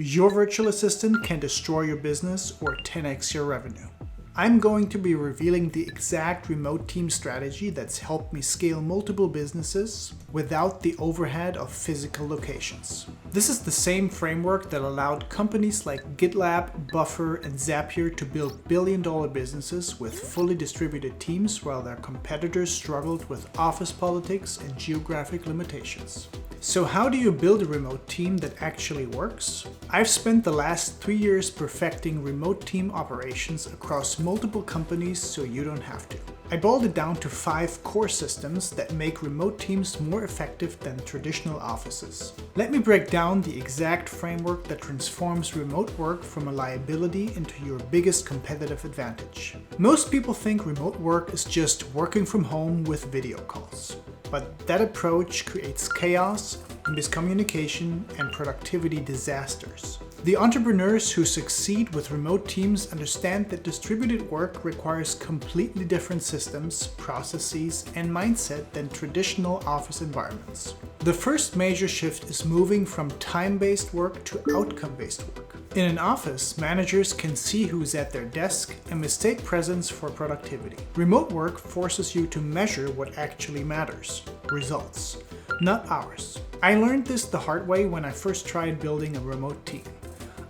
Your virtual assistant can destroy your business or 10x your revenue. I'm going to be revealing the exact remote team strategy that's helped me scale multiple businesses without the overhead of physical locations. This is the same framework that allowed companies like GitLab, Buffer, and Zapier to build billion-dollar businesses with fully distributed teams while their competitors struggled with office politics and geographic limitations. So how do you build a remote team that actually works? I've spent the last 3 years perfecting remote team operations across multiple companies so you don't have to. I boiled it down to 5 core systems that make remote teams more effective than traditional offices. Let me break down the exact framework that transforms remote work from a liability into your biggest competitive advantage. Most people think remote work is just working from home with video calls. But that approach creates chaos, miscommunication, and productivity disasters. The entrepreneurs who succeed with remote teams understand that distributed work requires completely different systems, processes, and mindset than traditional office environments. The first major shift is moving from time-based work to outcome-based work. In an office, managers can see who's at their desk and mistake presence for productivity. Remote work forces you to measure what actually matters: results, not hours. I learned this the hard way when I first tried building a remote team.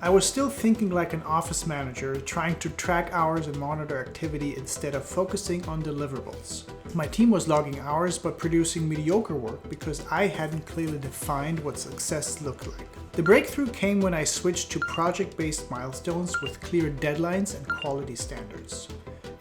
I was still thinking like an office manager, trying to track hours and monitor activity instead of focusing on deliverables. My team was logging hours but producing mediocre work because I hadn't clearly defined what success looked like. The breakthrough came when I switched to project-based milestones with clear deadlines and quality standards.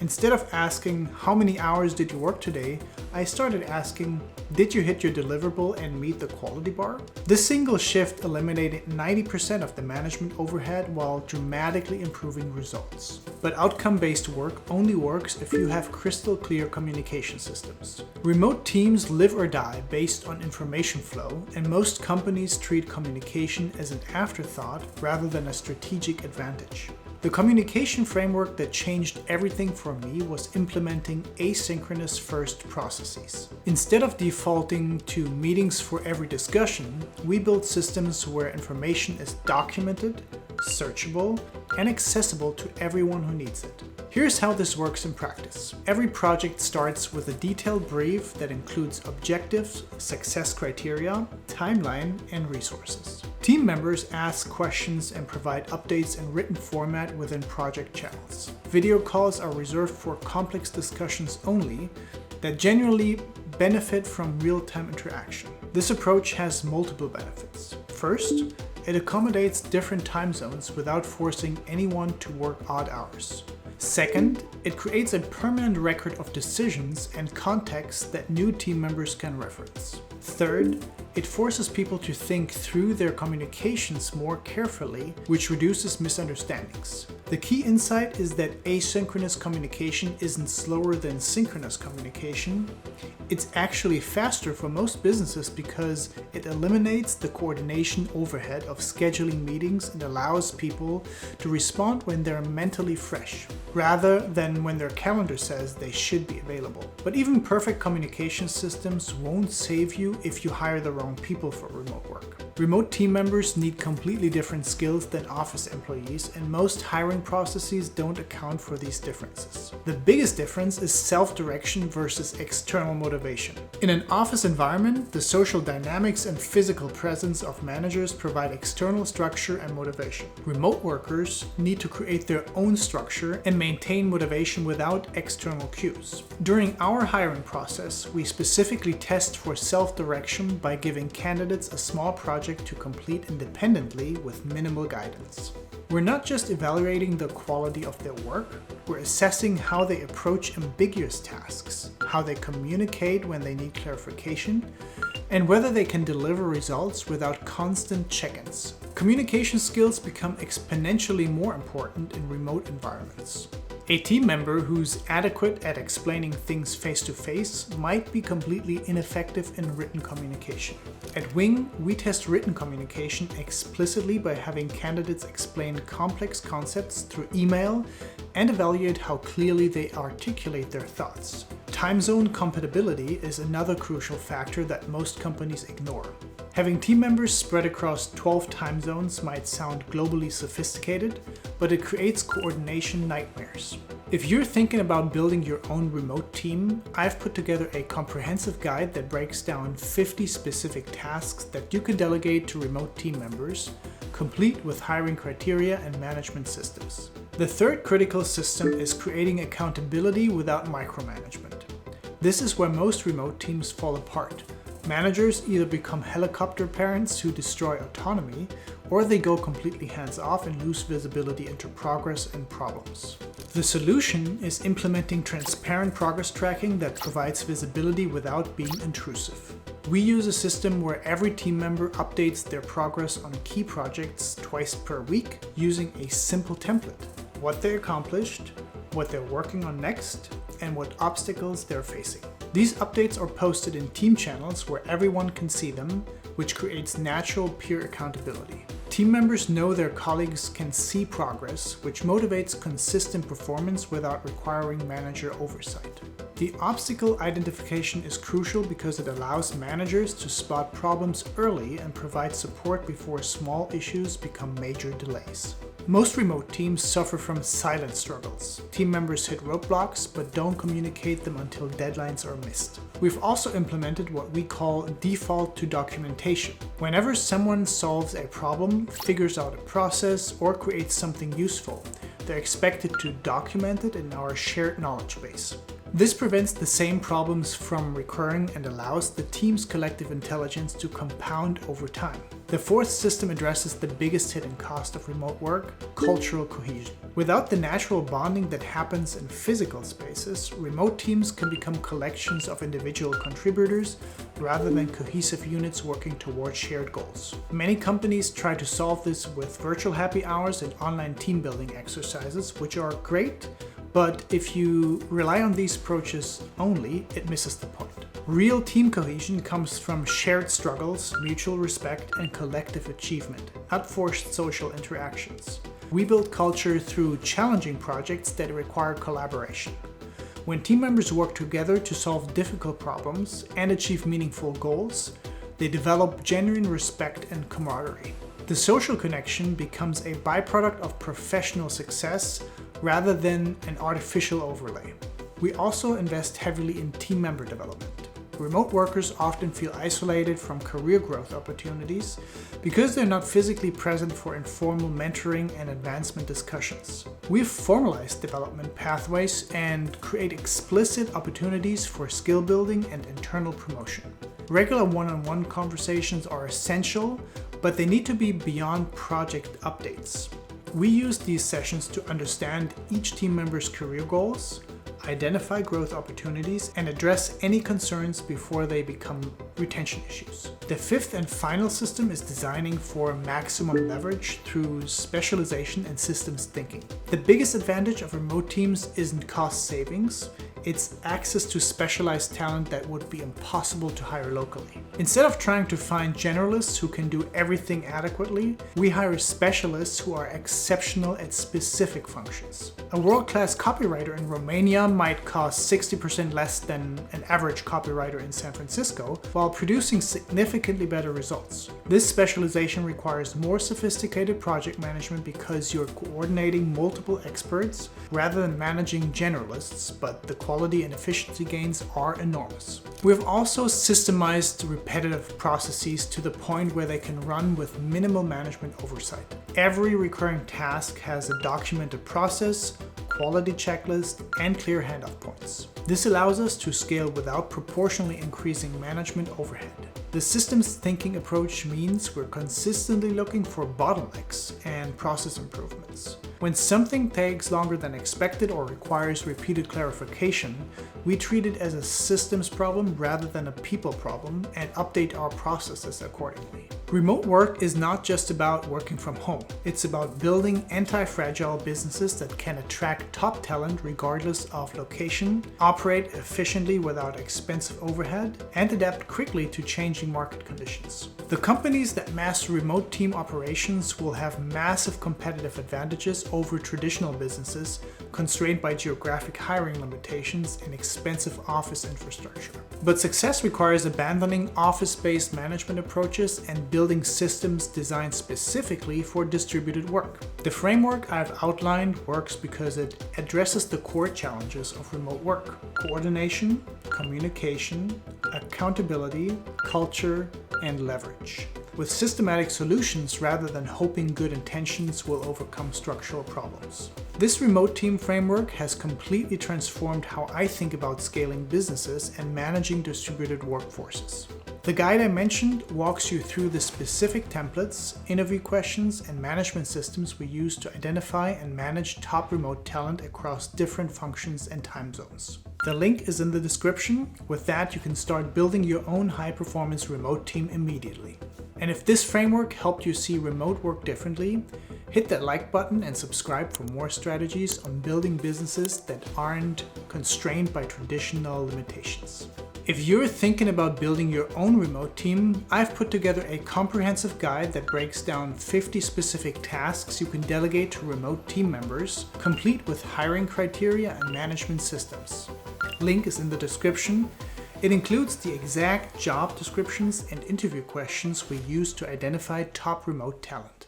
Instead of asking, "How many hours did you work today?" I started asking, "Did you hit your deliverable and meet the quality bar?" This single shift eliminated 90% of the management overhead while dramatically improving results. But outcome-based work only works if you have crystal clear communication systems. Remote teams live or die based on information flow, and most companies treat communication as an afterthought rather than a strategic advantage. The communication framework that changed everything for me was implementing asynchronous-first processes. Instead of defaulting to meetings for every discussion, we built systems where information is documented, searchable, and accessible to everyone who needs it. Here's how this works in practice. Every project starts with a detailed brief that includes objectives, success criteria, timeline, and resources. Team members ask questions and provide updates in written format within project channels. Video calls are reserved for complex discussions only that genuinely benefit from real-time interaction. This approach has multiple benefits. First, it accommodates different time zones without forcing anyone to work odd hours. Second, it creates a permanent record of decisions and context that new team members can reference. Third, it forces people to think through their communications more carefully, which reduces misunderstandings. The key insight is that asynchronous communication isn't slower than synchronous communication. It's actually faster for most businesses because it eliminates the coordination overhead of scheduling meetings and allows people to respond when they're mentally fresh, rather than when their calendar says they should be available. But even perfect communication systems won't save you if you hire the wrong people for remote work. Remote team members need completely different skills than office employees, and most hiring processes don't account for these differences. The biggest difference is self-direction versus external motivation. In an office environment, the social dynamics and physical presence of managers provide external structure and motivation. Remote workers need to create their own structure and maintain motivation without external cues. During our hiring process, we specifically test for self-direction by giving candidates a small project to complete independently with minimal guidance. We're not just evaluating the quality of their work, we're assessing how they approach ambiguous tasks, how they communicate when they need clarification, and whether they can deliver results without constant check-ins. Communication skills become exponentially more important in remote environments. A team member who's adequate at explaining things face-to-face might be completely ineffective in written communication. At Wing, we test written communication explicitly by having candidates explain complex concepts through email and evaluate how clearly they articulate their thoughts. Time zone compatibility is another crucial factor that most companies ignore. Having team members spread across 12 time zones might sound globally sophisticated, but it creates coordination nightmares. If you're thinking about building your own remote team, I've put together a comprehensive guide that breaks down 50 specific tasks that you can delegate to remote team members, complete with hiring criteria and management systems. The third critical system is creating accountability without micromanagement. This is where most remote teams fall apart. Managers either become helicopter parents who destroy autonomy, or they go completely hands-off and lose visibility into progress and problems. The solution is implementing transparent progress tracking that provides visibility without being intrusive. We use a system where every team member updates their progress on key projects twice per week using a simple template: what they accomplished, what they're working on next, and what obstacles they're facing. These updates are posted in team channels where everyone can see them, which creates natural peer accountability. Team members know their colleagues can see progress, which motivates consistent performance without requiring manager oversight. The obstacle identification is crucial because it allows managers to spot problems early and provide support before small issues become major delays. Most remote teams suffer from silent struggles. Team members hit roadblocks but don't communicate them until deadlines are missed. We've also implemented what we call default to documentation. Whenever someone solves a problem, figures out a process, or creates something useful, they're expected to document it in our shared knowledge base. This prevents the same problems from recurring and allows the team's collective intelligence to compound over time. The fourth system addresses the biggest hidden cost of remote work: cultural cohesion. Without the natural bonding that happens in physical spaces, remote teams can become collections of individual contributors rather than cohesive units working towards shared goals. Many companies try to solve this with virtual happy hours and online team building exercises, which are great, but if you rely on these approaches only, it misses the point. Real team cohesion comes from shared struggles, mutual respect, and collective achievement, not forced social interactions. We build culture through challenging projects that require collaboration. When team members work together to solve difficult problems and achieve meaningful goals, they develop genuine respect and camaraderie. The social connection becomes a byproduct of professional success rather than an artificial overlay. We also invest heavily in team member development. Remote workers often feel isolated from career growth opportunities because they're not physically present for informal mentoring and advancement discussions. We've formalized development pathways and create explicit opportunities for skill building and internal promotion. Regular one-on-one conversations are essential, but they need to be beyond project updates. We use these sessions to understand each team member's career goals, identify growth opportunities, and address any concerns before they become retention issues. The fifth and final system is designing for maximum leverage through specialization and systems thinking. The biggest advantage of remote teams isn't cost savings, it's access to specialized talent that would be impossible to hire locally. Instead of trying to find generalists who can do everything adequately, we hire specialists who are exceptional at specific functions. A world-class copywriter in Romania might cost 60% less than an average copywriter in San Francisco, while producing significantly better results. This specialization requires more sophisticated project management because you're coordinating multiple experts rather than managing generalists, but the quality and efficiency gains are enormous. We've also systemized repetitive processes to the point where they can run with minimal management oversight. Every recurring task has a documented process, quality checklist, and clear handoff points. This allows us to scale without proportionally increasing management overhead. The systems thinking approach means we're consistently looking for bottlenecks and process improvements. When something takes longer than expected or requires repeated clarification, we treat it as a systems problem rather than a people problem and update our processes accordingly. Remote work is not just about working from home. It's about building anti-fragile businesses that can attract top talent regardless of location, operate efficiently without expensive overhead, and adapt quickly to changing market conditions. The companies that master remote team operations will have massive competitive advantages over traditional businesses constrained by geographic hiring limitations and expensive office infrastructure. But success requires abandoning office-based management approaches and building systems designed specifically for distributed work. The framework I've outlined works because it addresses the core challenges of remote work: coordination, communication, accountability, culture, and leverage, with systematic solutions rather than hoping good intentions will overcome structural problems. This remote team framework has completely transformed how I think about scaling businesses and managing distributed workforces. The guide I mentioned walks you through the specific templates, interview questions, and management systems we use to identify and manage top remote talent across different functions and time zones. The link is in the description. With that, you can start building your own high-performance remote team immediately. And if this framework helped you see remote work differently, hit that like button and subscribe for more strategies on building businesses that aren't constrained by traditional limitations. If you're thinking about building your own remote team, I've put together a comprehensive guide that breaks down 50 specific tasks you can delegate to remote team members, complete with hiring criteria and management systems. Link is in the description. It includes the exact job descriptions and interview questions we use to identify top remote talent.